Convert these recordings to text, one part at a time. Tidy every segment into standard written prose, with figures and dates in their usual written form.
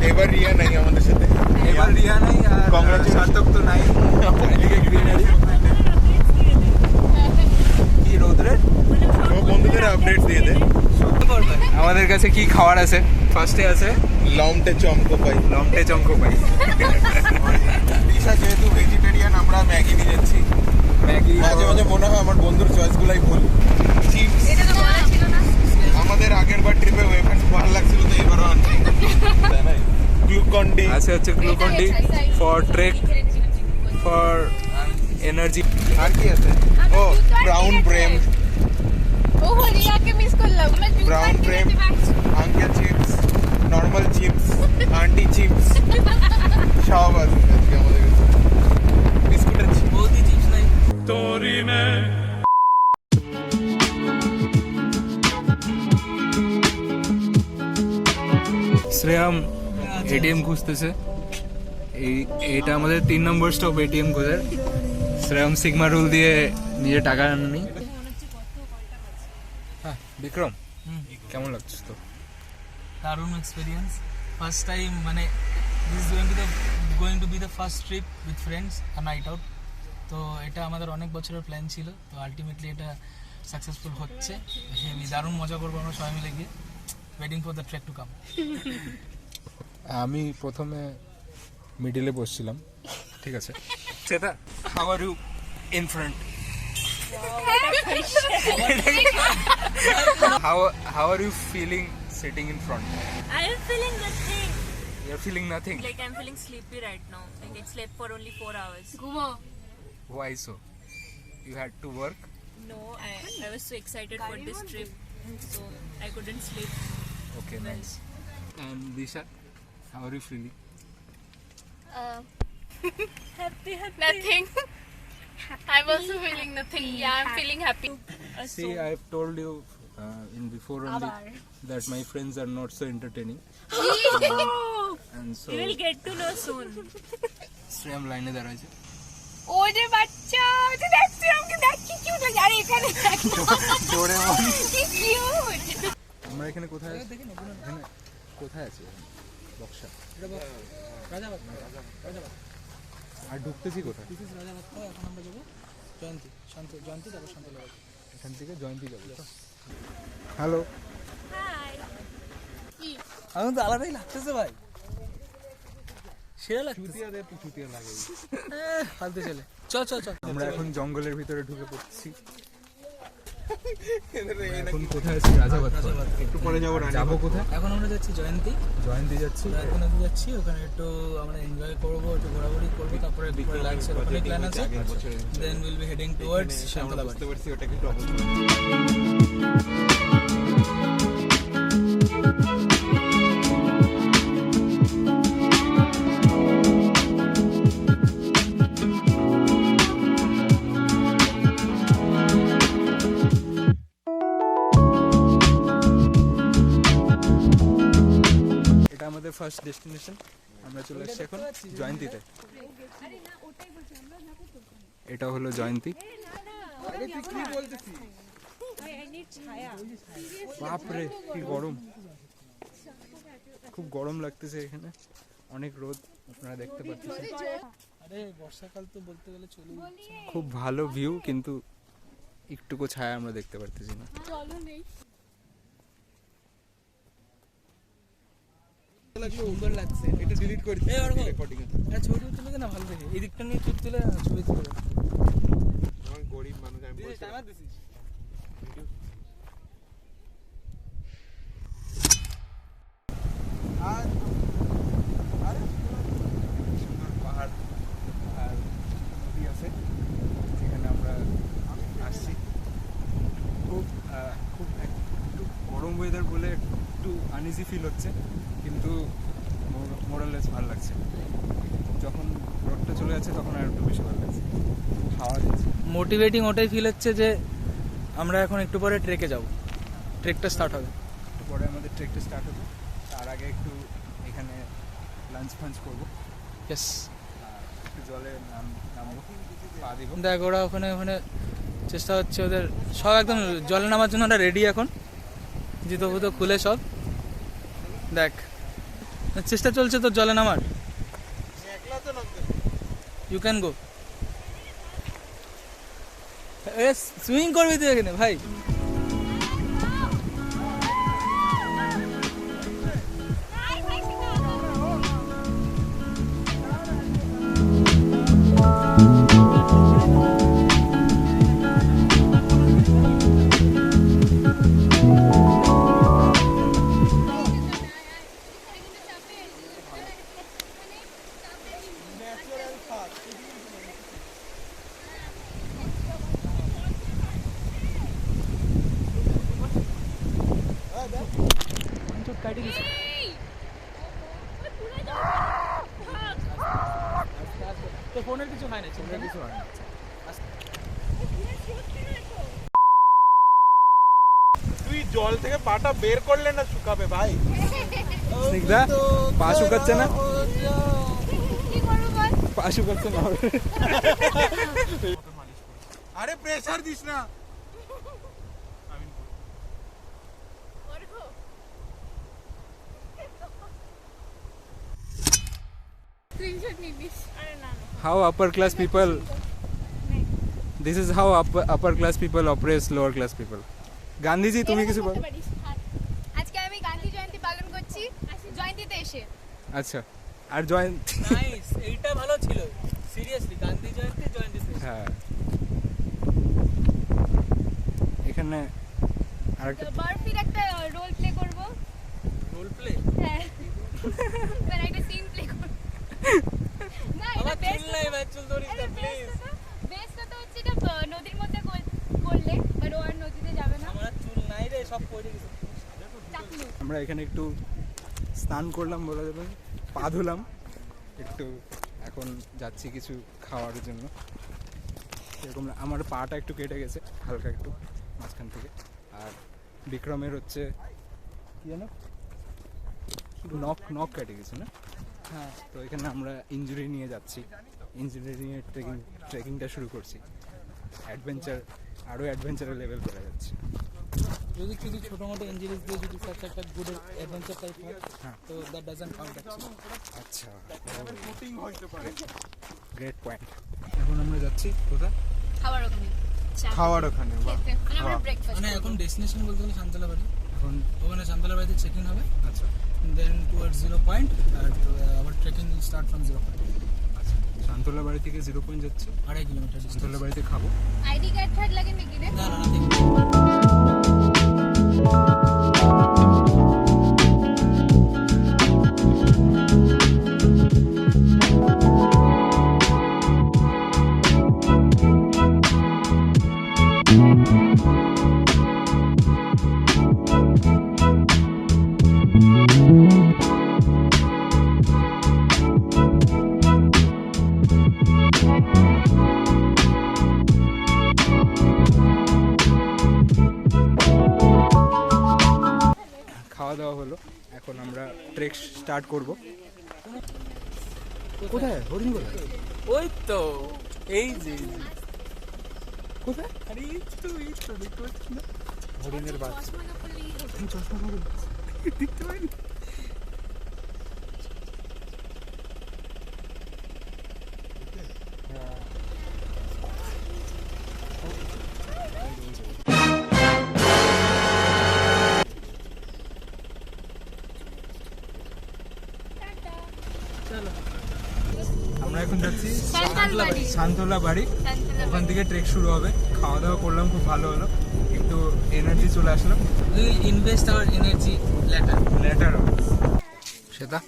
এবার রিয়া নাই আমাদের সাথে, এবার রিয়া নাই আর সার্থক তো নাই। কি রোদ্রের বন্ধুদের আপডেট দিয়ে দে। আমাদের কাছে কি খাবার আছে? ফার্স্টে আছে লমটে চমকো পাই। লমটে চমকো পাই। দিশা যেহেতু ভেজিটেরিয়ান, আমরা ম্যাগি নিয়ে যাচ্ছি। ম্যাগি মাঝে মাঝে মনে হয় আমার বন্ধুর চয়েসগুলাই ভুল। চিপস, এটা তো বলা ছিল না। আমাদের আগের বার ট্রিপে ওয়েফার্স ভালো লাগছিল, তো এবারও আনছি। গ্লুকন ডি আছে, হচ্ছে Glucon D for trek, for energy. আর কি আছে? ও ব্রাউন ব্রেম, ও রিয়াকে মিস করলাম। Brown bread, uncle chips, normal chips, aunty chips সব আছে আজকে আমাদের কাছে। বিস্কুটের চিপস, বৌদি চিপস নাই। শ্রেয়াম এটিএম খুঁজতেছে। এটা আমাদের 3 নম্বর স্টপ এটিএম খোঁজার। শ্রেয়াম সিগমা রুল দিয়ে নিজে টাকা আনেনি। হ্যাঁ বিক্রম, কেমন লাগছে তো? দারুণ এক্সপিরিয়েন্স, ফার্স্ট টাইম, মানে this going to B the first trip with friends a night out. তো এটা আমাদের অনেক বছরের প্ল্যান ছিল, তো আলটিমেটলি এটা সাকসেসফুল হচ্ছে। হেভি দারুণ মজা করবো আমরা সবাই মিলে গিয়ে। Waiting for the trek to come. আমি প্রথমে মিডিলে বসছিলাম, ঠিক আছে। সেটা how are you in front? How are you feeling sitting in front? I am feeling nothing. You're feeling nothing. Like I'm feeling sleepy right now. Like I slept for only 4 hours. ঘুমো। Why so? You had to work? No, I was so excited for this trip, so I couldn't sleep. Okay, nice. And Disha, how are you feeling? Happy. Nothing. I'm also feeling nothing. Yeah, I'm feeling happy. See, I've told you in before only that my friends are not so entertaining. And so You will get to know soon. Shreyam line এ দাঁড়াইছে। ও যে বাচ্চা, তুই দেখছিস আমাকে, দেখ কি cute লাগে। আরে এখানে দেখ কি কিউট। আমরা এখানে কোথায় আছি? এখানে কোথায় আছি? বক্সা। রাজাবাগ। আর ঢুকতেছি কোথায়? This is Rajabagh. এখন আমরা যাবো জয়ন্তী, তারপর শান্তলাবাগ। এখান থেকে জয়ন্তী যাবো। হ্যালো। Hi. এখন তো আলাদাই লাগতেছে ভাই, সেরা লাগতেছে। চুতিয়া দে, তুই চুতিয়া লাগে। ফালতু চলে, চল। আমরা এখন জঙ্গলের ভিতরে ঢুকে পড়ছি। এখন কোথায় আছি? রাজাবাগ। একটু পরে যাবো। যাবো কোথায়? এখন আমরা যাচ্ছি জয়ন্তী যাচ্ছি। নদী যাচ্ছি, ওখানে একটু আমরা এনজয় করবো, একটু ঘোরাঘুরি করবো, তারপরে লাঞ্চের ওখানে প্ল্যান আছে। Then will be heading towards Shantalabag. বুঝতে পারছি ওটা কিন্তু অবস্থা। এটা আমাদের ফার্স্ট ডেস্টিনেশন। আমরা চলে এসেছি এখন জয়ন্তীতে। এটা হলো জয়ন্তী। বাপরে কি গরম, খুব গরম লাগতেছে এখানে, অনেক রোদ আপনারা দেখতে পাচ্ছেন। আরে বর্ষাকাল তো বলতে গেলে চলে যাচ্ছে। খুব ভালো ভিউ, কিন্তু একটুকু ছায়া আমরা দেখতে পারতেছি না। চলো নেই। সুন্দর লাগছে। এটা ডিলিট করে এই অর্ঘ, রেকর্ডিং এ। একটা ছবি তুলে দে না, ভালো দেখে। এই দিকটা নিয়ে ছবি তুলে ছবি তুলে। আমি গরিব মানুষ, আমি দিস বলছি। Timer this. আর সুন্দর পাহাড় আর নদী আছে যেখানে আমরা আসছি। খুব একটু গরম ওয়েদার বলে একটু আনইজি ফিল হচ্ছে, কিন্তু মোরালেস ভালো লাগছে। যখন রোডটা চলে যাচ্ছে তখন আর একটু বেশি ভালো লাগছে, হাওয়া দিচ্ছে। মোটিভেটিং ওটাই ফিল হচ্ছে যে আমরা এখন একটু পরে ট্রেকে যাব, ট্রেকটা স্টার্ট হবে। একটু পরে আমাদের ট্রেকটা স্টার্ট হবে, তার আগে একটু এখানে লাঞ্চ ফাঞ্চ করবো, ইয়েস। একটু জলে নামবো, পা দিব। দেখ ওরা ওখানে চেষ্টা হচ্ছে ওদের, সব একদম জলে নামার জন্য ওরা রেডি এখন, জুতো ফুতো খুলে সব। দেখ চেষ্টা চলছে তো জলে নামার। একলা তো নামতে ইউ ক্যান গো। সুইমিং করবি তুই এখানে ভাই? তো ফোনের কিছু হয় না, ফোনের কিছু হয় না। তুই জল থেকে পাটা বের করলে না শুকাবে ভাই। স্নিগ্ধা পা শুকাচ্ছে না? কি করবো বল? পা শুকাচ্ছে না? আরে প্রেসার দিস না। স্ক্রিনশট নিবিস। আরে না না। How upper class people, this is how upper class people oppress lower class people. Gandhiji তুমি কিছু বলো। আজকে আমি গান্ধী জয়ন্তী পালন করছি জয়ন্তীতে এসে। আচ্ছা, আর জয়েন নাইস, এইটা ভালো ছিল সিরিয়াসলি। গান্ধী জয়ন্তী জয়ন্তীতে। হ্যাঁ, এখানে আরেকটা বারফির একটা রোল প্লে করব। Role play? হ্যাঁ, মানে একটা সিন প্লে করব। না এটা আমার বেস্ট চুল নাই ভাই, চুল ধরিস না প্লিজ। বেস্টটা তো হচ্ছে এটা নদীর মধ্যে করলে, বাট ও আর নদীতে যাবে না। আমার চুল নাই রে, সব পড়ে গেছে। চাকলু। আমরা এখানে একটু স্নান করলাম বলা যাবে, পা ধুলাম একটু, এখন যাচ্ছি কিছু খাওয়ার জন্য। এরকম আমার পাটা একটু কেটে গেছে হালকা একটু মাঝখান থেকে, আর বিক্রমের হচ্ছে কি জানো নখ কেটে গেছে না? হ্যাঁ, তো এখানে আমরা ইনজুরি নিয়ে যাচ্ছি, ইনজুরি নিয়ে ট্রেকিংটা শুরু করছি। আরও অ্যাডভেঞ্চারের লেভেল করা যাচ্ছে। যদি কিছু ছোটো মোটো ইঞ্জুরিজ দিয়ে যদি সাচ একটা গুড অ্যাডভেঞ্চার টাইপ হয়, হ্যাঁ। তো দ্যাট ডাজন্ট কাউন্ট অ্যাকচুয়ালি। আচ্ছা, শুটিং হইতে পারে। Great point. এখন আমরা যাচ্ছি কোথায়? খাবার ওখানে। খাওয়ার ওখানে বাহ। খেতে। মানে আমরা ব্রেকফাস্ট। মানে এখন ডেস্টিনেশন বলতে গেলে শান্তলা বাড়ি। এখন ওখানে শান্তলা বাড়িতে চেক ইন হবে, আচ্ছা দেন টুয়ার্ডস 0 পয়েন্ট, আর আবার trekking will start from 0 point. আচ্ছা, শান্তলা বাড়ি থেকে 0 পয়েন্ট যাচ্ছে, 2.5 কিলোমিটার শান্তলা বাড়িতে খাবো। আইডি কার্ড ঠার্ড লাগে নাকি রে? না না না, দেখুন খাওয়া দাওয়া হলো, এখন আমরা ট্রেক স্টার্ট করব। কোথায় হরিণ কোথায়? ওই তো এই যে কোথায় আরে এই তো দেখতে পাচ্ছিস না? হরিণের বাচ্চা? চশমা না পরলেই হবে। আমি চশমা পরে দেখতে পাইনি। চলো আমরা এখন যাচ্ছি শান্তলা বাড়ি। শান্তলা বাড়ি। শান্তলা ওখান থেকে ট্রেক শুরু হবে। খাওয়া দাওয়া করলাম, খুব ভালো হলো, একটু এনার্জি চলে আসলো। We will invest our energy later Shweta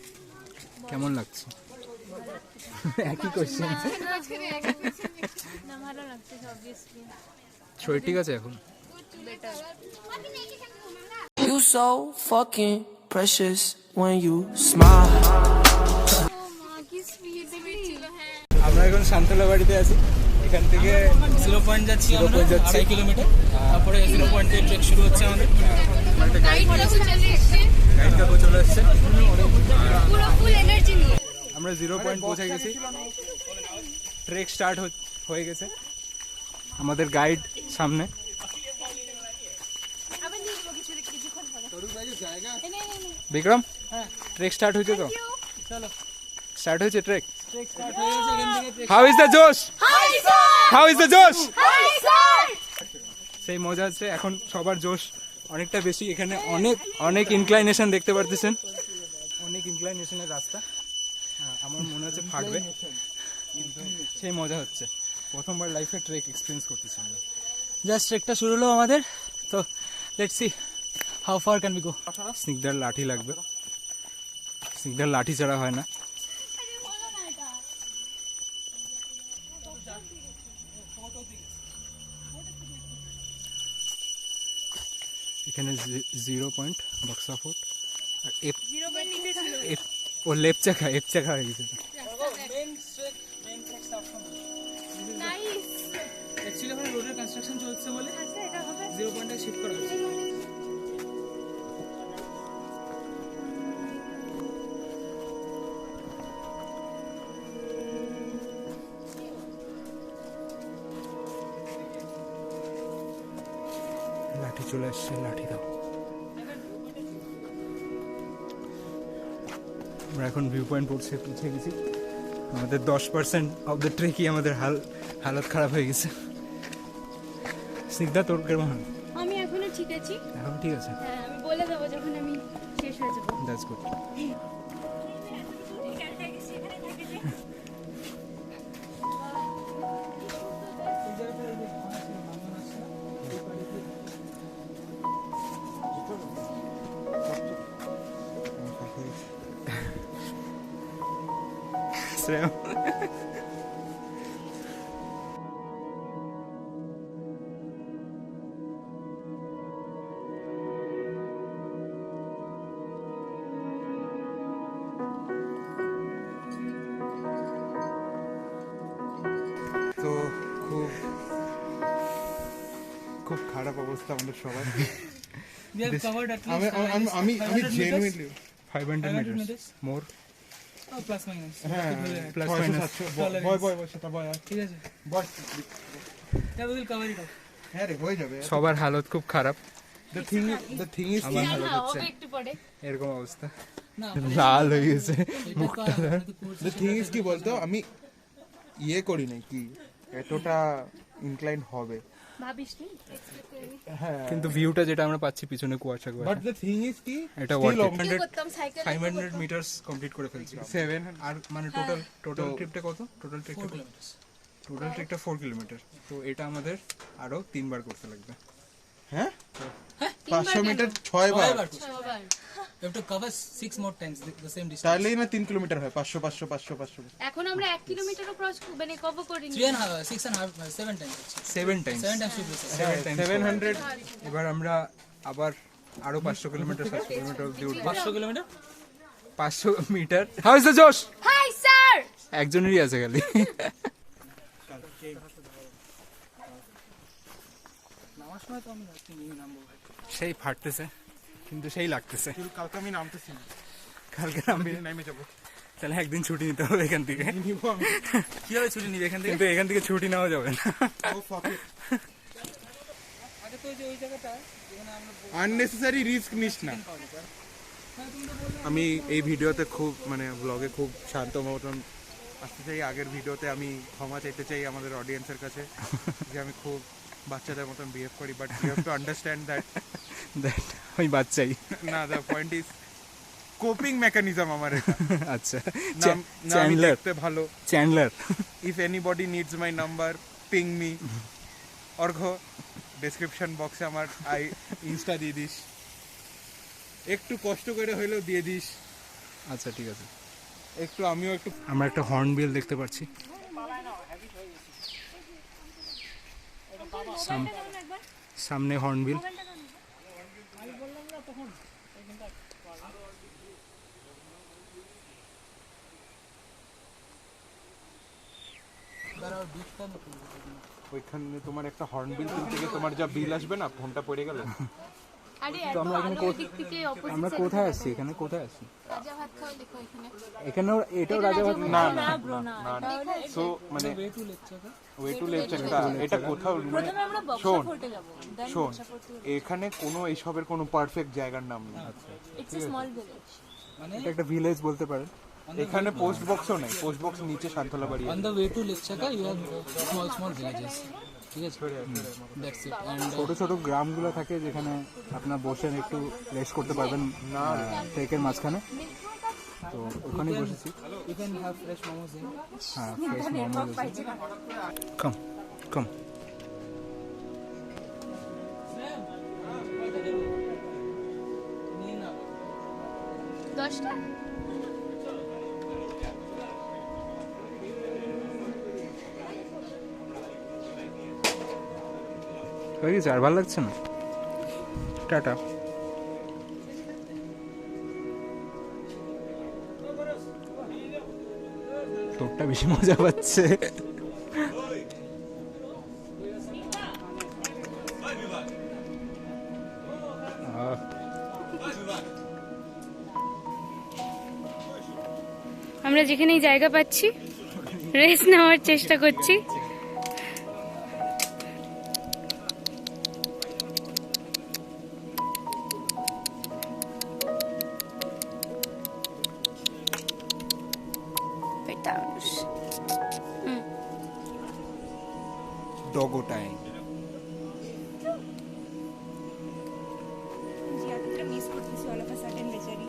কেমন লাগছে? একই কোশ্চেন। না ভালো লাগছে অবভিয়াসলি। শরীর ঠিক আছে এখন? Better. You so fucking precious when you smile. ও মা কি স্পিড ছিল। হ্যাঁ আমরা এখন শান্তলা বাড়িতে আছি। এখান থেকে 0 পয়েন্ট যাচ্ছি 0 আমরা, point যাচ্ছি। 2.5 কিলোমিটার। তারপরে 0 পয়েন্ট থেকে ট্রেক শুরু হচ্ছে আমাদের। একটা গাইড চলে এসেছে কাকু চলে এসছে। পুরো ফুল এনার্জি নিয়ে। আমরা 0 পয়েন্ট পৌঁছে গেছি, ট্রেক স্টার্ট হয়ে গেছে। আমাদের গাইড সামনে। আবার নিয়ে যাবো কিছুক্ষণ পরে। বিক্রম ট্রেক স্টার্ট হয়েছে তো চলো স্টার্ট হয়েছে ট্রেক ট্রেক স্টার্ট হয়ে গেছে এখান থেকে trek হাউ ইজ দ্য জোশ how is the josh high sir সেই মজা হচ্ছে এখন সবার জোশ অনেকটা বেশি এখানে অনেক অনেক ইনক্লাইনেশন দেখতে পারতেছেন অনেক ইনক্লাইনেশনের রাস্তা আমার মনে হচ্ছে ফাটবে কিন্তু সেই মজা হচ্ছে প্রথমবার লাইফে ট্রেক এক্সপিরিয়েন্স করতেছি আমরা জাস্ট ট্রেকটা শুরু হলো আমাদের তো let's see how far can we go স্নিগ্ধার লাঠি লাগবে স্নিগ্ধার লাঠি ছাড়া হয় না এখানে 0 পয়েন্ট বক্সা ফোর্ট আর ও লেপ চাকা হয়ে গেছে নাইস অ্যাকচুয়ালি এখন রোডের কনস্ট্রাকশন চলছে বলে আচ্ছা এটা হবে 0 পয়েন্টে শিফট করা হয়েছে লাঠি চলে আসছে লাঠি দাও আমরা এখন ভিউ পয়েন্ট পৌঁছে গেছি আমাদের 10% অফ দ্য ট্রেকই আমাদের হালত খারাপ হয়ে গেছে স্নিগ্ধা তোর কেমন হয়? আমি এখনো ঠিক আছি এখন ঠিক আছে হ্যাঁ আমি বলে দেবো যখন আমি শেষ হয়ে যাবো দ্যাটস গুড শ্রেয়া তো খুব খুব খারাপ অবস্থা আমাদের সবার we have covered at আমি least আমি আমি আমি 500 meters? জেনুইনলি 500 মিটার্স মোর Oh, plus minus হ্যাঁ Plus ছয়শো, minus. সাতশো। বয় বয় বয় সেটা বয় আর ঠিক আছে বয় yeah we will cover it up হ্যাঁ রে হয়ে যাবে সবার হালত খুব খারাপ দ্য থিং ইজ আমার হালত হ্যাঁ হচ্ছে হবে একটু পরে এরকম অবস্থা না লাল হয়ে গেছে মুখটা দ্য থিং ইজ কি বলতো আমি ইয়ে করি নাই কি এতটা ইনক্লাইন হবে ভাবিস নি এক্সপেক্ট করিনি হ্যাঁ কিন্তু ভিউটা যেটা আমরা পাচ্ছি পিছনে কুয়াশা বাট দ্য থিং ইজ কি এটা still worth it. কি করতাম সাইকেল 500 মিটার্স কমপ্লিট করে ফেলছি 700 আর মানে টোটাল ট্রিপটা কত টোটাল 4 kilometers টোটাল ট্রিপটা 4 কিলোমিটার তো এটা আমাদের আরো 3 বার করতে লাগবে হ্যাঁ 500 মিটার 6 বার However, you have to cover 6 more times the same distance তাহলেই না 3 কিলোমিটার হয় 500 500 500 500 এখন আমরা 1 কিলোমিটারও ক্রস মানে কভার করিনি 3 and a half 6 and a half 7 times 7 Times 7 times should be 7 Times 700 এবার আমরা আবার আরো 500 কিলোমিটার 700 কিলোমিটার অবধি উঠবো 500 kilometer 500 metre how is the josh high sir একজনেরই আছে খালি নামার সময় তো আমি নামবো ভাই সেই ফাটতেছে কিন্তু সেই লাগতেছে কালকে আমি নামতেছি না কালকে নামবি নেমে যাবো তাহলে একদিন ছুটি নিতে হবে এখান থেকে নিব আমি কিভাবে ছুটি নিবে এখান থেকে কিন্তু এখান থেকে ছুটি নেওয়া যাবে না ও ফাক ইট আগে তো ওই জায়গাটা যেখানে আমরা আননেসেসারি রিস্ক নিস না আমি এই ভিডিওতে খুব মানে ব্লগে খুব শান্ত মতন আসতে চাই আগের ভিডিওতে আমি ক্ষমা চাইতে চাই আমাদের অডিয়েন্সের কাছে যে আমি খুব বাচ্চাদের মতন বিহেভ করি but you have to understand that ওই বাচ্চাই না the point is coping mechanism আমার এটা আচ্ছা না না আমি চ্যান্ডলার দেখতে ভালো Chandler if anybody needs my number ping me Argha description বক্সে আমার ইনস্টা দিয়ে দিস একটু কষ্ট করে হইলেও দিয়ে দিস আচ্ছা ঠিক আছে একটু আমিও একটু আমরা একটা হর্নবিল দেখতে পাচ্ছি সামনে হর্নবিল ওইখানে তোমার একটা হর্নবিল কিনতে গিয়ে তোমার যা বিল আসবে না ফোনটা পড়ে গেলে আরে তো আমরা এখানে আলো দিক থেকে অপোজিট আমরা কোথায় আসছি? এখানে কোথায় আসছি? রাজা ভাত খাও দেখো এখানে এখানেও এটাও রাজাভাত না না ব্রো না সো মানে ওয়ে টু লেকচাকা ওয়ে টু লেকচাকা এটা কোথাও প্রথমে আমরা বক্সা শোন ফোর্টে যাব দেন শোন বক্সা ফোর্ট এখানে কোনো এইসবের কোনো পারফেক্ট জায়গার নাম নেই। ইটস এ স্মল ভিলেজ এটা একটা ভিলেজ বলতে পারেন। এখানে পোস্ট বক্সও নেই, পোস্ট বক্স নিচে Santalabari on the way to Lepchakha you have small villages, ঠিক আছে, দ্যাটস ইট। অ্যান্ড ছোট ছোট গ্রামগুলো থাকে যেখানে আপনার বসে একটু রেস্ট করতে পারবেন ট্রেকের মাঝখানে। তো ওখানেই বসেছি। You can have fresh momos here. হ্যাঁ, ফ্রেশ মোমোজ আছে। কাম কাম। দশটা হয়ে গেছে, আর ভালো লাগছে না। টাটা। ঠোঁটটা বেশি মজা পাচ্ছে। আমরা যেখানেই জায়গা পাচ্ছি রেস্ট নেওয়ার চেষ্টা করছি। Doggo time. মিস করতেছি অল অফ আ সাডেন বেচারি।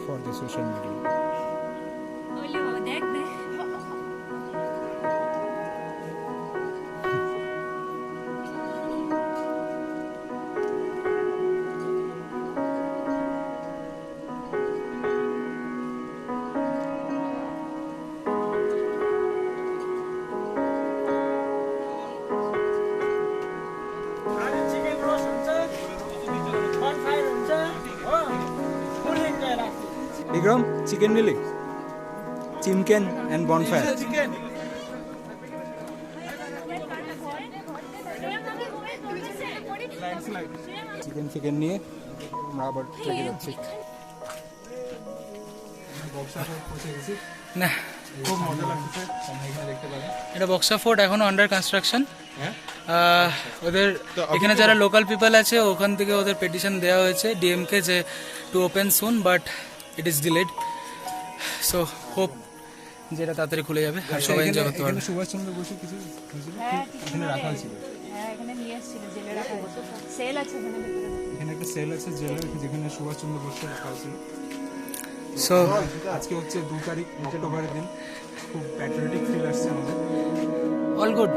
For the social media. ওলি ও দেখ দেখ বিক্রম, চিকেন নিলি? Chicken and bonfire. চিকেন নিয়ে আমরা আবার চলে যাচ্ছি। না, খুব মজা লাগছে। এটা বক্সা ফোর্ট এখনো আন্ডার কনস্ট্রাকশন। ওদের এখানে যারা লোকাল পিপল আছে ওখান থেকে ওদের পেটিশন দেওয়া হয়েছে ডিএমকে যে to open soon, but it is delayed. So hope যেটা তাড়াতাড়ি খুলে যাবে আর সবাই এনজয় করতে পারবে। সুভাষচন্দ্র বসু কিছু হয়েছিল? এখানে রাখা হয়েছিল। হ্যাঁ এখানে নিয়ে এসেছিল জেলে রাখা হয়েছে, সেল আছে এখানে ভিতরে। এখানে একটা সেল আছে জেলের, যেখানে সুভাষচন্দ্র বসু রাখা হয়েছিল। সো আজকে হচ্ছে 2 তারিখ অক্টোবরের দিন। খুব প্যাট্রিয়টিক ফিল আসছে আমাদের। All good.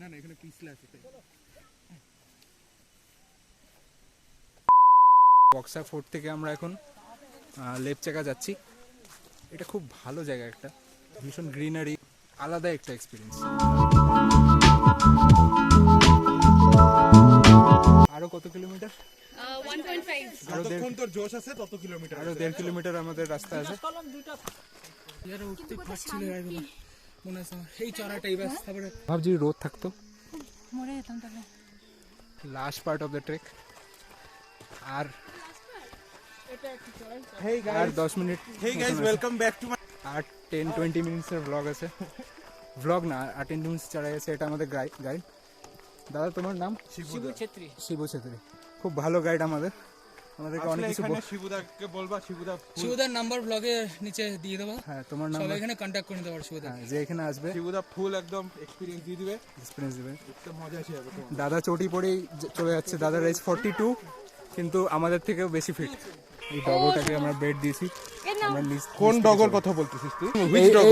না না এখানে পিছলে আছে তাই। বক্সা ফোর্ট থেকে আমরা এখন লেপচাকা যাচ্ছি। এটা খুব ভালো জায়গা, একটা ভীষণ গ্রিনারি, আলাদা একটা এক্সপিরিয়েন্স। আরো কত কিলোমিটার? 1.5 যতক্ষণ তোর জোশ আছে তত কিলোমিটার। আরো 1.5 কিলোমিটার আমাদের রাস্তা আছে। ইয়ার উঠতে পারছিল এগুলো মনে আছে আমার। এই চড়াটাই ব্যাস, তারপরে ভাবছি রোদ থাকতো। মরে যেতাম তাহলে। Last part of the trek. আর হেই আর গাইস 10 মিনিট। Hey guys welcome back to my আর 10-20 মিনিটসের ব্লগ আছে। ব্লগ না, অ্যাটেন্ডেন্স চড়াই আছে। এটা আমাদের গাইড। দাদা তোমার নাম? শিবু ছেত্রী। শিবু ছেত্রী। খুব ভালো গাইড আমাদের। আমাদেরকে অনেক কিছু এখানে শিবুদাকে বলবা। শিবুদা শিবুদার নাম্বার ব্লগে নিচে দিয়ে দেবো, হ্যাঁ তোমার নাম? সবাই এখানে কন্ট্যাক্ট করে নিতে পারো শিবুদা। হ্যাঁ, যে এখানে আসবে শিবুদা ফুল একদম এক্সপিরিয়েন্স দিয়ে দিবে, এক্সপিরিয়েন্স দেবে। একটা মজা আসে যাবে তোমার। দাদা চটি পরেই চলে যাচ্ছে। দাদার এজ 42, কিন্তু আমাদের থেকেও বেশি ফিট। এই ডগোটাকে আমরা বেড দিয়েছি। আমরা কোন ডগর কথা বলতেছিস তুই?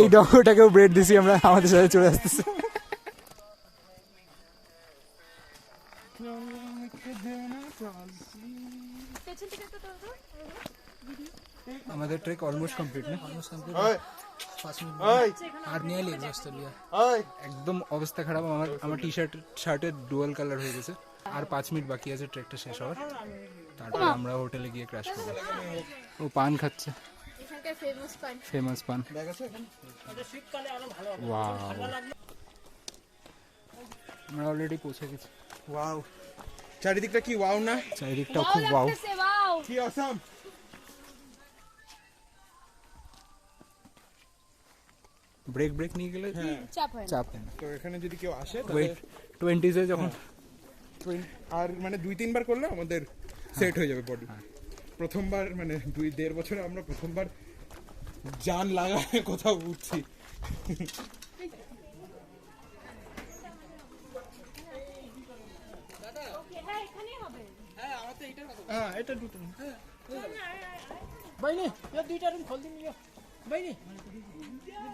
এই ডগটাকেও ব্রেড দিছি আমরা, আমাদের সাথে চলে আসতেছে। আমাদের ট্রেক অলমোস্ট কমপ্লিট না? আর নিয়ারলি এক্সস্টেড ইয়া। একদম অবস্থা খারাপ। আমার টি শার্টের ডুয়াল কালার হয়ে গেছে। আর 5 মিনিট বাকি আছে ট্রেকটা শেষ হওয়ার, তারপর আমরা হোটেলে গিয়ে ক্র্যাশ করবো। ও পান খাচ্ছে, ফেমাস পান। ওয়াও, আমরা অলরেডি পৌঁছে গেছি। ওয়াও, চারিদিকটা কি ওয়াও না? চারিদিকটাও খুব ওয়াও। কি অসাম। ব্রেক নিয়ে গেলে চাপ হয় না। তো এখানে যদি কেউ আসে ওয়েট 20s যখন আর মানে 2-3 বার করলে আমাদের সেট হয়ে যাবে বডি। প্রথমবার মানে 2-1.5 বছরে আমরা প্রথমবার জান লাগায় কোথাও উঠছি। হ্যাঁ এটা দুটো ভাই নে দুইটা রুম খোল দিন ভাই নে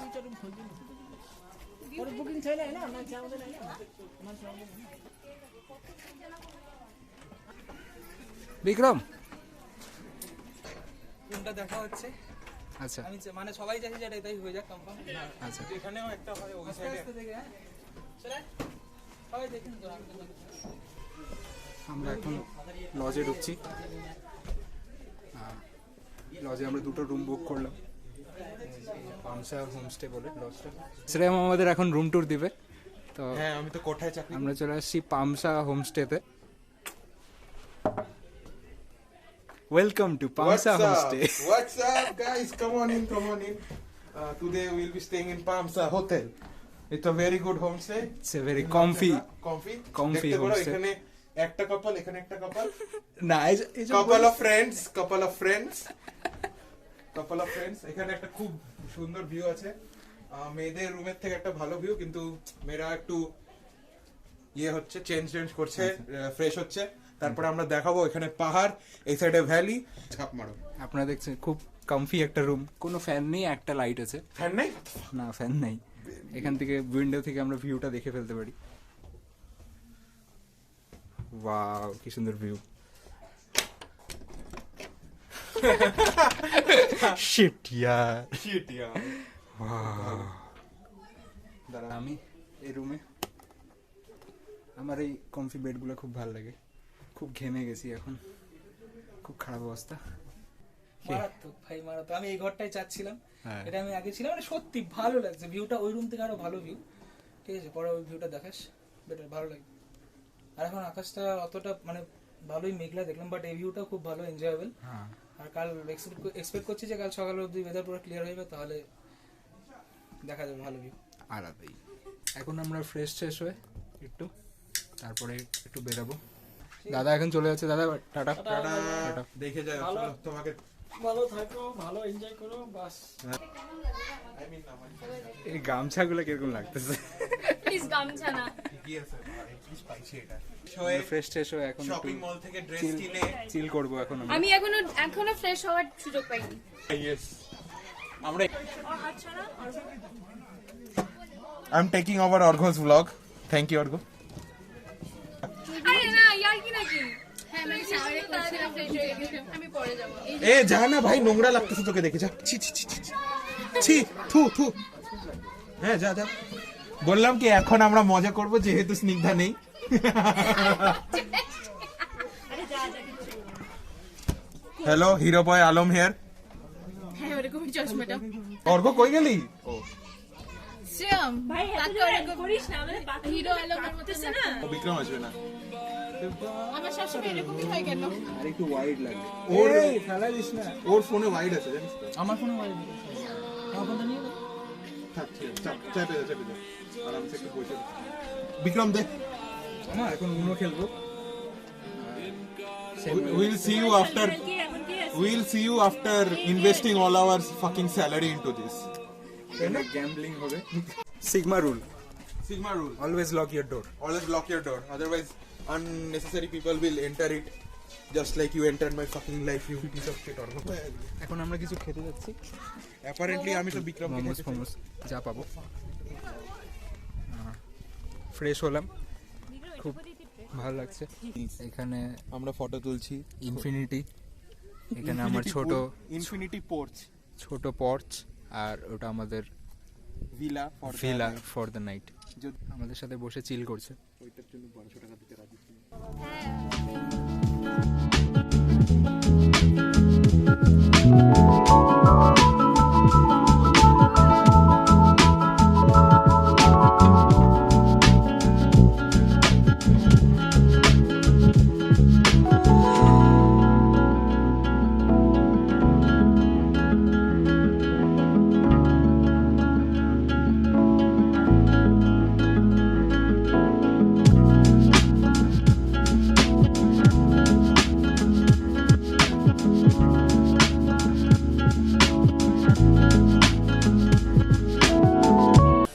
দুইটা রুম খোল দিন और बुकिंग छैन हैन मान्छे आउँदैन हैन मान्छे आउँदैन বিক্রম রুমটা দেখা হচ্ছে। আচ্ছা আমি মানে সবাই চাইছে যে এটাই হয়ে যাক কনফার্ম। আচ্ছা এখানেও একটা হয় ওই আস্তে সাইডে। আস্তে দেখে হ্যাঁ চলে সবাই দেখুন তো আমরা এখন লজে ঢুকছি। লজে আমরা দুটো রুম বুক করলাম, পামসা হোমস্টে বলে লজটা। শ্রেয়াম আমাদের এখন রুম ট্যুর দিবে। তো হ্যাঁ, আমি তো কোঠায় চাকরি। আমরা চলে আসছি পামসা হোমস্টেতে। Welcome to Pamsa homestay. What's up guys? Come on in. Today we'll be staying in Pamsa Hotel. It's a very good homestay. It's a very comfy. Comfy Comfy দেখতে পারো, homestay. এখানে একটা কাপল, এখানে একটা কাপল, না couple of friends, এখানে একটা খুব সুন্দর ভিউ আছে। মেয়েদের রুমের থেকে একটা ভালো ভিউ, কিন্তু মেয়েরা একটু ইয়ে হচ্ছে, চেঞ্জ করছে, ফ্রেশ হচ্ছে। তারপরে আমরা দেখাবো এখানে পাহাড়, এই সাইডে ভ্যালি। ছাপ মারো। আপনারা দেখছেন খুব কমফি একটা রুম, কোনো ফ্যান নেই, একটা লাইট আছে। ফ্যান নাই? না ফ্যান নেই। এখান থেকে উইন্ডো থেকে আমরা ভিউটা দেখে ফেলতে পারি। ওয়াও, কি সুন্দর ভিউ। শিট ইয়ার। আমি এই রুমে, আমার এই কমফি বেডগুলো খুব ভালো লাগে। খুব ঘেমে গেছি এখন, খুব খারাপ অবস্থা। মারাত্মক ভাই মারাত্মক। আমি এই ঘরটাই চাচ্ছিলাম, হ্যাঁ। এটা আমি আগে ছিলাম, মানে সত্যি ভালো লাগছে ভিউটা। ওই রুম থেকে আরো ভালো ভিউ। ঠিক আছে, পরে ওই ভিউটা দেখাস, বেটার, ভালো লাগে। আর এখন আকাশটা অতটা মানে ভালোই মেঘলা দেখলাম, বাট এই ভিউটা খুব ভালো, এনজয়েবল। হ্যাঁ, আর কাল এক্সপেক্ট করছি যে কাল সকাল অবধি ওয়েদার পুরো ক্লিয়ার হয়ে যাবে, তাহলে দেখা যাবে ভালো ভিউ। আলাদাই। এখন আমরা ফ্রেশ শেষ হয়ে একটু, তারপরে একটু বেরাবো। দাদা এখন চলে যাচ্ছে। দাদা টাটা। টাটা। দেখে যাও, চলো, তোমাকে ভালো থাকো, ভালো এনজয় করো, বাস। এই গামছাগুলো কিরকম লাগতেছে? প্লিজ গামছা না। কি আছে ভাই, কি স্পাইসি এটা। ফ্রেশ শেষ হয়ে এখন শপিং মল থেকে ড্রেস কিনে চিল করবো এখন আমরা। আমি এখনো ফ্রেশ হওয়ার সুযোগ পাইনি। ইয়েস, আমরা I'm taking over Orgo's vlog. Thank you Orgo. আরে না ইয়ার কি নাকি? হ্যাঁ আমি শাওয়ারে করছিলাম, ফ্রেশ হয়ে গেছি, আমি পরে যাব। এ যা না ভাই, নোংরা লাগতেছে তোকে দেখে, যা। ছি ছি ছি ছি ছি, থু। হ্যাঁ যা। বললাম কি এখন আমরা মজা করব, যেহেতু স্নিগ্ধা নেই। Hello, hero boy Alam here. হ্যাঁ ওরকম চশমাটা। অর্ঘ কই গেলি? শ্যাম ভাই তাকে ওরকম করিস না, আমাদের হিরো আলমের মতো না। বিক্রম আসবে না। আমার সবসময় এরকমই হয় কেন? আর একটু ওয়াইড লাগে। ওর ফেলা দিস না, ওর ফোনে ওয়াইড আছে জানিস তো। আমার ফোনে আমার ফোনটা নিয়ে থাক, ঠিক আছে, চাপে যা। আরামসে একটু বসে থাক। বিক্রম দেখ, আমার এখন উনো খেলবো। we'll see you after investing all our fucking salary into this. Gambling হবে। Sigma rule, Sigma rule. Always lock your door. Always lock your door, otherwise unnecessary people will enter it. Just like you entered my fucking life, you piece of shit. এখন আমরা কিছু খেতে যাচ্ছি, Apparently আমি তো বিক্রম মোমোস ফোমোস যা পাবো। ফ্রেশ হলাম, খুব ভালো লাগছে। এখানে আমরা ফটো তুলছি। ইনফিনিটি, এখানে আমার ইনফিনিটি পোর্চ ছোট পর্চ, আর ওটা আমাদের villa villa for the night. আমাদের সাথে বসে চিল করছে। ওইটার জন্য 1200 টাকা দিতে রাজি ছিল।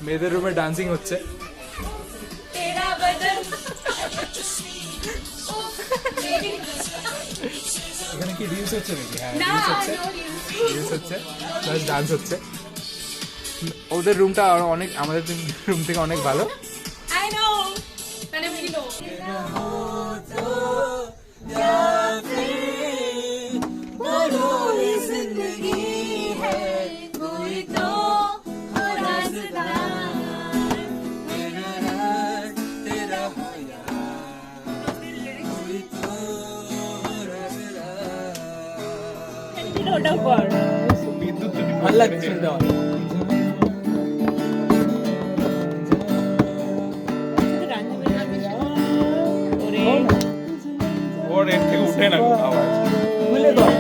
মেয়েদের রুমে ডান্সিং হচ্ছে। এখানে কি রিলস হচ্ছে নাকি? হ্যাঁ, রিলস হচ্ছে প্লাস ডান্স হচ্ছে। ওদের রুমটা আরো অনেক, আমাদের রুম থেকে অনেক ভালো। I know. मैंने भी लो। ভালো লাগছে শুনতে আমার। ওর এর থেকে উঠে না আওয়াজ। খুলে দাও।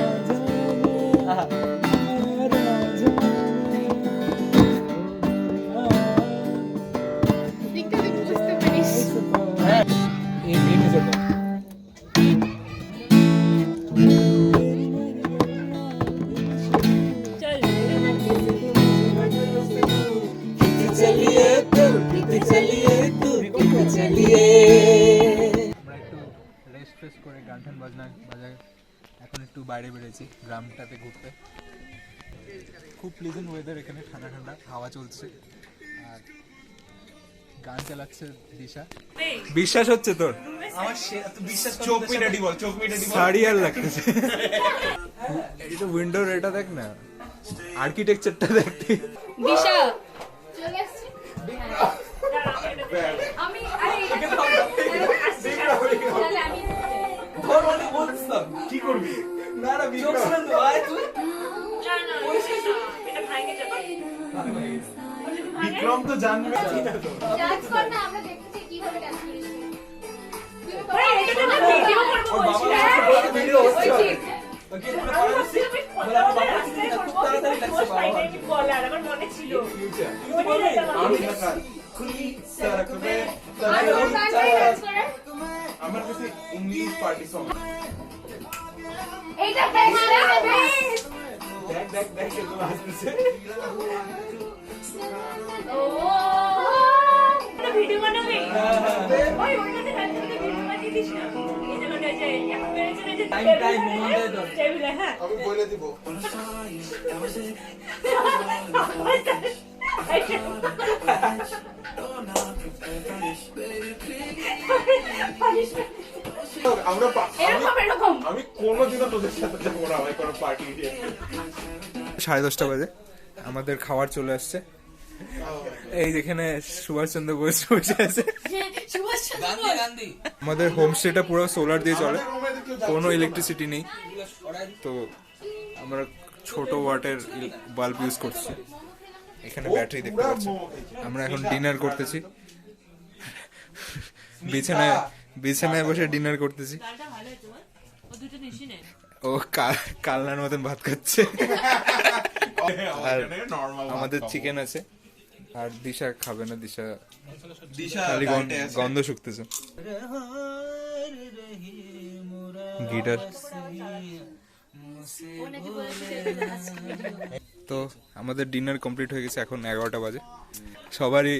দিকটা দেখে বুঝতে পারিস। এই মিউজিকটা আমরা একটু রেস্ট ফ্রেস্ট করে গান টান বাজায় এখন একটু বাইরে বেরিয়েছি গ্রামটাতে ঘুরতে। খুব প্লেজেন্ট ওয়েদার, এখানে ঠান্ডা ঠান্ডা হাওয়া চলছে আর গান চালাচ্ছে দিশা। বিশ্বাস হচ্ছে তোর? আমার বিশ্বাস চোখ মিটাটি বল, চোখ মিটাটি বল। শাড়ি আর লাগতেছে। এটা উইন্ডোর, এটা দেখ না, আর্কিটেকচারটা দেখ। দিশা চলে আসছে। আমি আরে তাহলে আমি তোর মানে বলছিলাম কি করবি? না না জোকস না তো আয় তুই বিক্রম তো জানবে না তো। ডান্স কর না, আমরা দেখতেছি কিভাবে ডান্স করিস। ওর বাবা ভিডিও হচ্ছে ওকে পুরো পড়া দিছি বলে আমার বাবা খুব তাড়াতাড়ি লাগছে বাবা আমি ঢাকা খুলি সড়ক মে আমার কাছে ইংলিশ পার্টি সং। এইটা বেস্ট দেখ দেখ দেখ এগুলো আসছে। ও ভিডিও বানাবে ওই ওইটাতে ভিডিও বানিয়ে দিস না এই জায়গাটা যে এখন বেরিয়েছে যে টাইম মোমেন্টে দাও টেবিলে হ্যাঁ আমি বলে দিব। আমরা এরকম আমি কোনোদিনও তোদের সাথে যাবো না ভাই কোনো পার্টি। 10:30 বাজে, আমাদের খাবার চলে আসছে। এই যেখানে সুভাষচন্দ্র বোস বসে আছে। গান্ধী গান্ধী আমাদের হোমস্টেটা পুরো সোলার দিয়ে চলে, কোনো ইলেকট্রিসিটি নেই। তো আমরা ছোট ওয়াটের বাল্ব ইউজ করছি। এখানে ব্যাটারি দেখতে পাচ্ছি। আমরা এখন ডিনার করতেছি, বিছানায় বসে ডিনার করতেছি। ও কালনার মতন ভাত খাচ্ছে। আর আমাদের চিকেন আছে, আর দিশা খাবে না, দিশা খালি গন্ধ শুকতেছে। গিটার। তো আমাদের ডিনার কমপ্লিট হয়ে গেছে, এখন 11টা বাজে। সবারই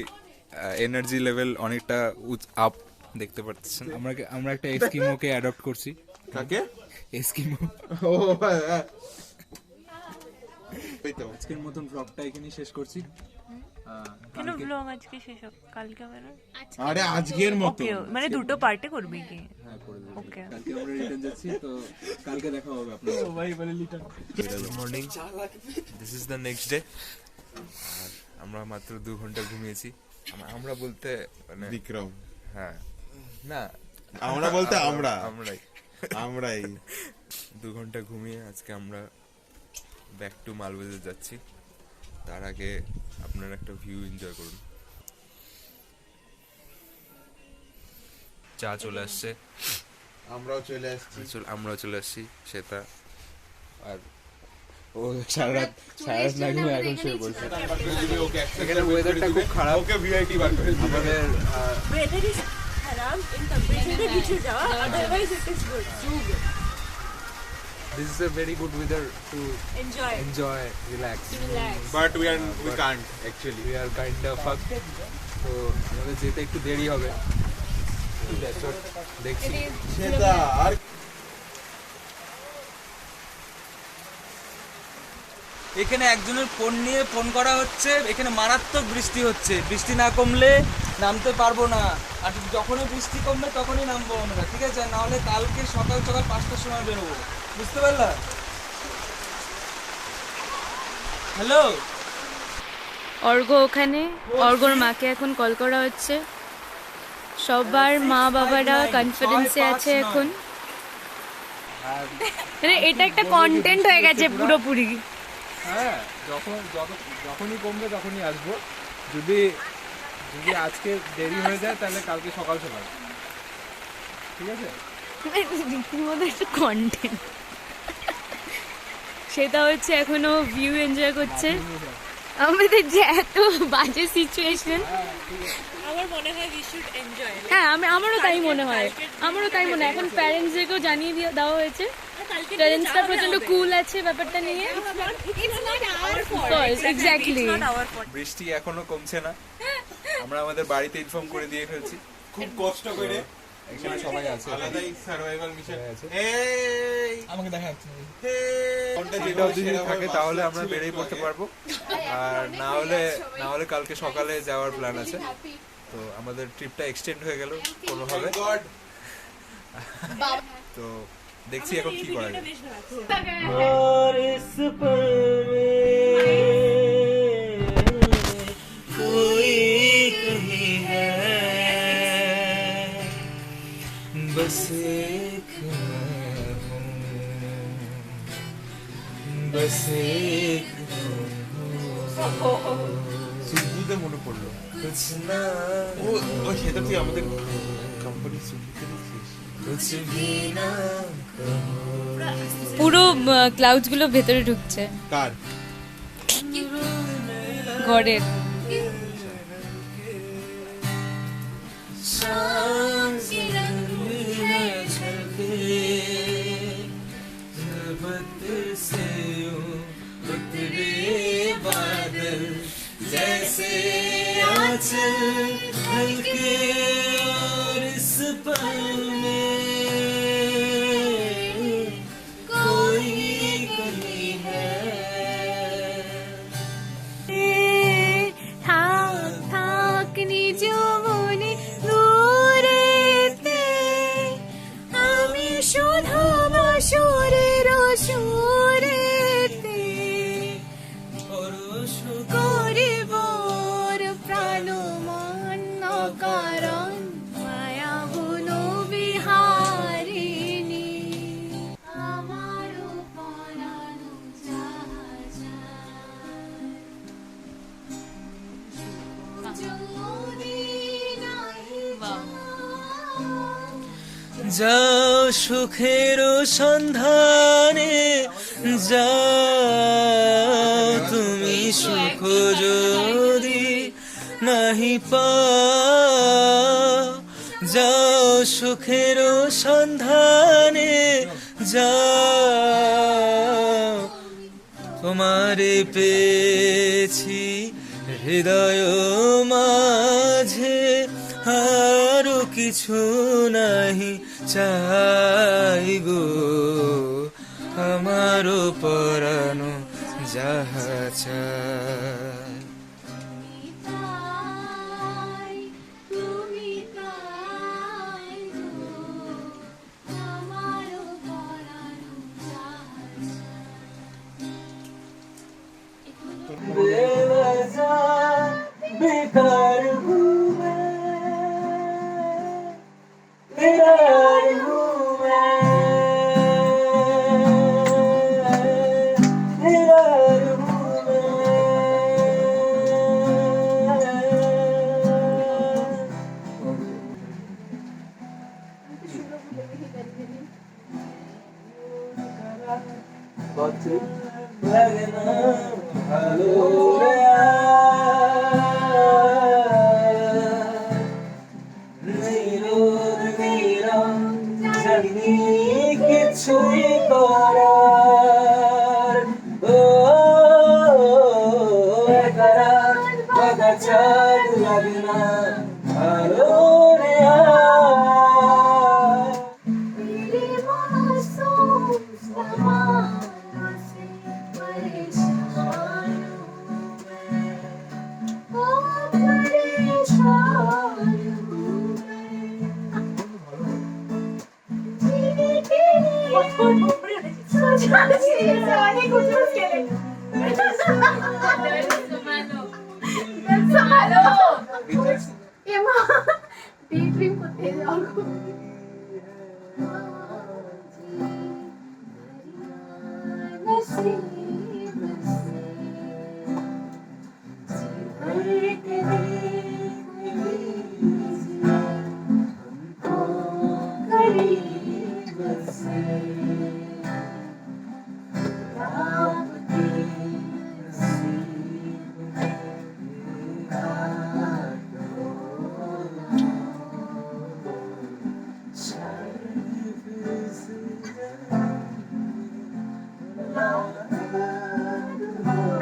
এনার্জি লেভেল অনেকটা আপ দেখতে পাচ্ছেন আমরা একটা এস্কিমোকে অ্যাডপ্ট করছি। কাকে? এস্কিমো। ও হ্যাঁ। এই তো আজকের মতন ব্লগটা এখানেই শেষ করছি। কেন ব্লগ আজকে শেষ হবে? কালকে বেরোয়? আরে আজকের মতো ওকে, মানে দুটো পার্টে করবি কি? হ্যাঁ করে দেবো। ওকে। কালকে আমরা রিটার্ন যাচ্ছি, তো কালকে দেখা হবে আপনাদের। Good morning, this is the next day. আর আমরা মাত্র 2 ঘন্টা ঘুমিয়েছি। আমরা বলতে মানে বিক্রম, হ্যাঁ না আমরা বলতে আমরাই 2 ঘন্টা ঘুমিয়ে আজকে আমরা ব্যাক টু মালবাজার যাচ্ছি। তার আগে আপনারা একটা ভিউ এনজয় করুন। চা চলে আসছে, আমরাও চলে আসছি। আমরাও চলে আসছি। শ্বেতা আর ও সারা রাত না ঘুমিয়ে এখন শুয়ে পড়ছে। এখানে ওয়েদারটা খুব খারাপ। ওকে ভিআইপি বার করে দিই। আমাদের Weather is haram in comparison to beach যাওয়া, otherwise it is good. This is a very good weather to Enjoy. relax. But we can't actually. We are kind of fucked. তো আমাদের যেতে একটু দেরি হবে। That's what দেখছি। সেটা আর এখানে একজনের ফোন নিয়ে ফোন করা হচ্ছে, এখানে মারাত্মক বৃষ্টি হচ্ছে, বৃষ্টি না কমলে নামতে পারবো না, আর যখনই বৃষ্টি কমবে তখনই নামবো আমরা, ঠিক আছে? না হলে কালকে সকাল 5টার সময় বেরোবো, বুঝতে পারলা? হ্যালো, অর্ঘ ওখানে, অর্ঘর মাকে এখন কল করা হচ্ছে। সবার মা বাবারা কনফিডেন্সে আছে এখন। মানে এটা একটা কন্টেন্ট হয়ে গেছে পুরোপুরি। হ্যাঁ, যখনই কমবে তখনই আসবো। যদি আজকে দেরি হয়ে যায় তাহলে কালকে সকাল ঠিক আছে? রীতিমতো একটা কন্টেন্ট। সেটা হচ্ছে এখনো ভিউ এনজয় করছে। আমাদের যে এত বাজে সিচুয়েশন, আমার মনে হয় we should enjoy. হ্যাঁ আমারও তাই মনে হয়। এখন প্যারেন্টসদেরকেও জানিয়ে দেওয়া হয়েছে। প্যারেন্টসরা প্রচন্ড কুল আছে ব্যাপারটা নিয়ে। এক্স্যাক্টলি। বৃষ্টি এখনো কমছে না। আমরা আমাদের বাড়িতে ইনফর্ম করে দিয়ে ফেলছি। খুব কষ্ট করে এখানে সবাই আছে। আলাদাই সার্ভাইভাল মিশন আছে। এই আমাকে দেখা যাচ্ছে না। এটাও যদি থাকে তাহলে আমরা বেরিয়ে পড়তে পারবো। আর না হলে কালকে সকালে যাওয়ার প্ল্যান আছে। তো আমাদের ট্রিপটা এক্সটেন্ড হয়ে গেল কোনোভাবে। গড তো দেখছি এখন কি করা যায়। बस एक बस एक সুবুতে মনে পড়লো। कुछ ना ও সেটা তুই আমাদের কোম্পানি সুবুতে নিছিস। कुछ भी ना পুরো ক্লাউডস গুলো ভেতরে ঢুকছে কার? ঘরের। शाम के रंग में झलके ज़रबत से यूं उतरे बादल जैसे आंचल हल्के और इस पल में कोई कमी है থাক থাক নিজ মনে দূরেতে, আমি শুধু বাসুরের সুরেতে করিব প্রাণ মন কারণ মায়া গুলো বিহারিণী আমার পরানো যাও সুখের সন্ধানে যাও তুমি সুখ যদি নাহি পাও, যাও সুখের সন্ধানে যাও তোমারে পেয়েছি হৃদয় মাঝে আরো কি কিছু নাহি চাই গো আমারও পরানো যাহা চায়। बेकार हूँ मेरा यार हूँ मेरा यार हूँ बहुत लगना ভালো কিছুই করার ও চাঁদ লাগে না ভালো রে অনেক উঠে গেলে ভালো এমা ডেড্রিম করতে যাও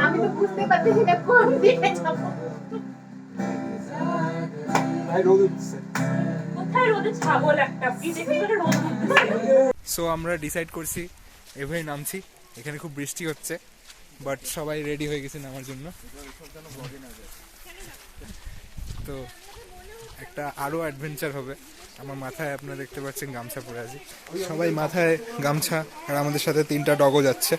আমি তো বুঝতে পারতেছি না কোন দিকে যাব কোথায় রোদে ছাগল একটা কি দেখি করে রোদ উঠতেছে। সো আমরা ডিসাইড করছি এভাবে নামছি। এখানে খুব বৃষ্টি হচ্ছে বাট সবাই রেডি হয়ে গেছে নামার জন্য। তো একটা আরও অ্যাডভেঞ্চার হবে। আমার মাথায় আপনারা দেখতে পাচ্ছেন গামছা পরে আছি, সবাই মাথায় গামছা, আর আমাদের সাথে 3টা ডগও যাচ্ছে।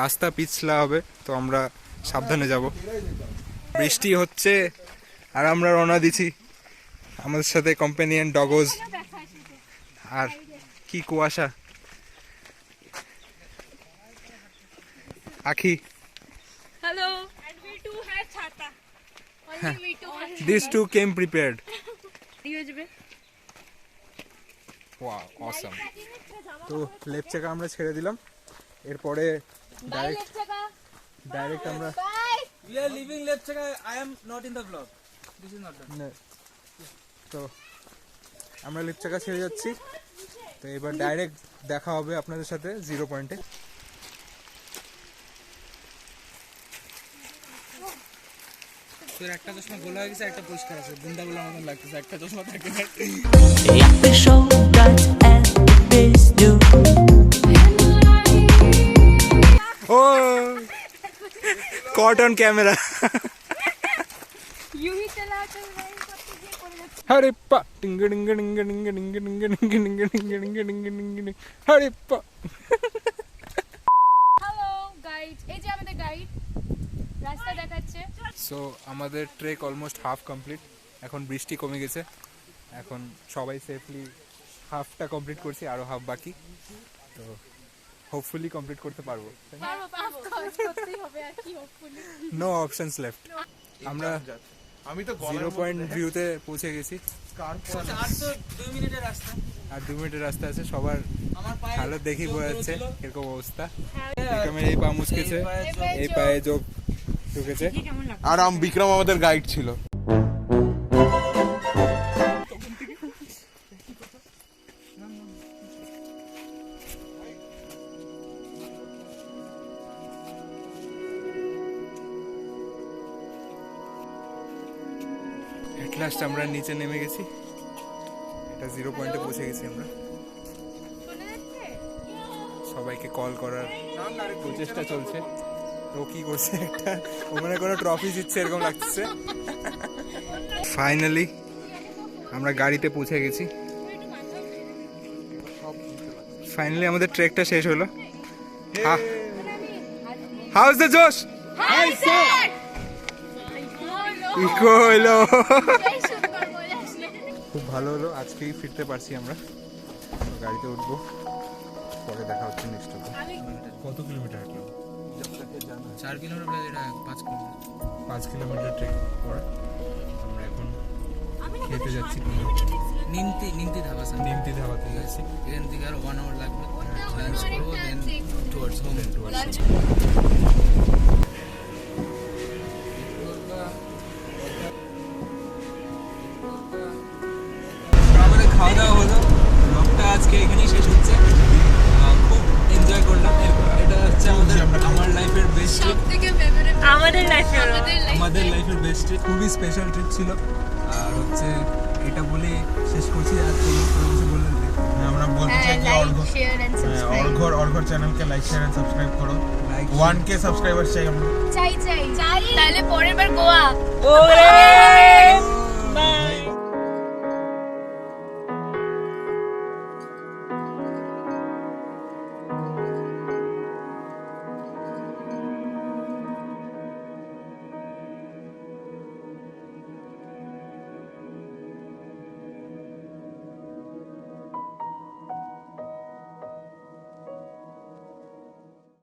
রাস্তা পিছলা হবে তো আমরা সাবধানে যাব। বৃষ্টি হচ্ছে আর আমরা রওনা দিছি, আমাদের সাথে কম্প্যানিয়ন ডগোজ। আর কি কুয়াশা। আখি, hello and we too have ছাতা only we too have these two came prepared. কি হয়ে যাবে Wow, awesome. তো লেপচাকা আমরা ছেড়ে দিলাম, এরপরে ডাইরেক্ট আমরা We are leaving Lepchaka. I am not in the vlog. This is not done. তো আমরা লেপচাকা ছেড়ে যাচ্ছি। তো এবার ডাইরেক্ট দেখা হবে আপনাদের সাথে 0 পয়েন্টে। তোর একটা চশমা গোলা হয়ে গেছে, একটা পরিষ্কার আছে, বুন্ডা গোলা মতন লাগতেছে, একটা চশমা থাকে না। If the show got at this do ও caught on camera. ইউ হি চলা তো ভাই করতে গিয়ে করে যাচ্ছে। হরে পা টিঙ্গ ডিঙ্গ ডিঙ্গ ডিঙ্গ ডিঙ্গ ডিঙ্গ ডিঙ্গ ডিঙ্গ ডিঙ্গ ডিঙ্গ ডিঙ্গ ডিঙ্গ ডিঙ্গ। হরে পা। হ্যালো গাইড, এই যে আমাদের গাইড রাস্তা দেখাচ্ছে। সো আমাদের ট্রেক অলমোস্ট হাফ কমপ্লিট। এখন বৃষ্টি কমে গেছে, এখন সবাই সেফলি হাফটা কমপ্লিট করছি, আরও হাফ বাকি। তো হোপফুলি কমপ্লিট করতে পারবো। No options left. আমরা আমি তো 0 পয়েন্ট ভিউতে পৌঁছে গেছি, আর তো 2 মিনিটের রাস্তা। আর 2 মিনিটের রাস্তা আছে। সবার আমার পায়ে হালত দেখি বোঝা যাচ্ছে এরকম অবস্থা। হ্যাঁ। বিক্রমের এই পা মুচকেছে, এই পায়ে যোগ ঢুকেছে। আর বিক্রম আমাদের গাইড ছিল। লাস্ট আমরা নিচে নেমে গেছি, এটা 0 পয়েন্টে পৌঁছে গেছি আমরা। সবাইকে কল করার প্রচেষ্টা চলছে। ও কি করছে, একটা ও মানে কোনো ট্রফি জিতছে এরকম লাগছে। ফাইনালি আমরা গাড়িতে পৌঁছে গেছি। ফাইনালি আমাদের ট্রেকটা শেষ হলো। হাউ ইজ দ্য জোশ? ইকো হলো। খুব ভালো হলো, আজকেই ফিরতে পারছি আমরা। গাড়িতে উঠবো, পরে দেখা হচ্ছে নেক্সট। কত কিলোমিটার হাঁটলাম? 4 কিলোমিটার, এটা 5 কিলোমিটার। 5 কিলোমিটার ট্রেক পরে আমরা এখন খেতে যাচ্ছি। নিমতি ধাবা স্যার, নিমতি ধাবাতে যাচ্ছি। এখান থেকে আর 1 আওয়ার লাগবে, লাঞ্চ করবো, দেন টুয়ার্ডস হোম। আমাদের খাওয়া দাওয়া হলো, ব্লগটা আজকে এখানেই শেষ হচ্ছে। খুব এনজয় করলাম। এটা হচ্ছে আমার লাইফের বেস্ট ট্রিপ, আমাদের আমাদের লাইফের বেস্ট ট্রিপ। খুবই স্পেশাল ট্রিপ ছিল। আর হচ্ছে এটা বলে শেষ করছি। আর তুমি কিছু বললেন? আমরা বলতে চাই কি অর্ঘর চ্যানেলকে লাইক শেয়ার এন্ড সাবস্ক্রাইব করো। 1K সাবস্ক্রাইবার চাই আমরা। চাই তাহলে পরের বার গোয়া। ওরে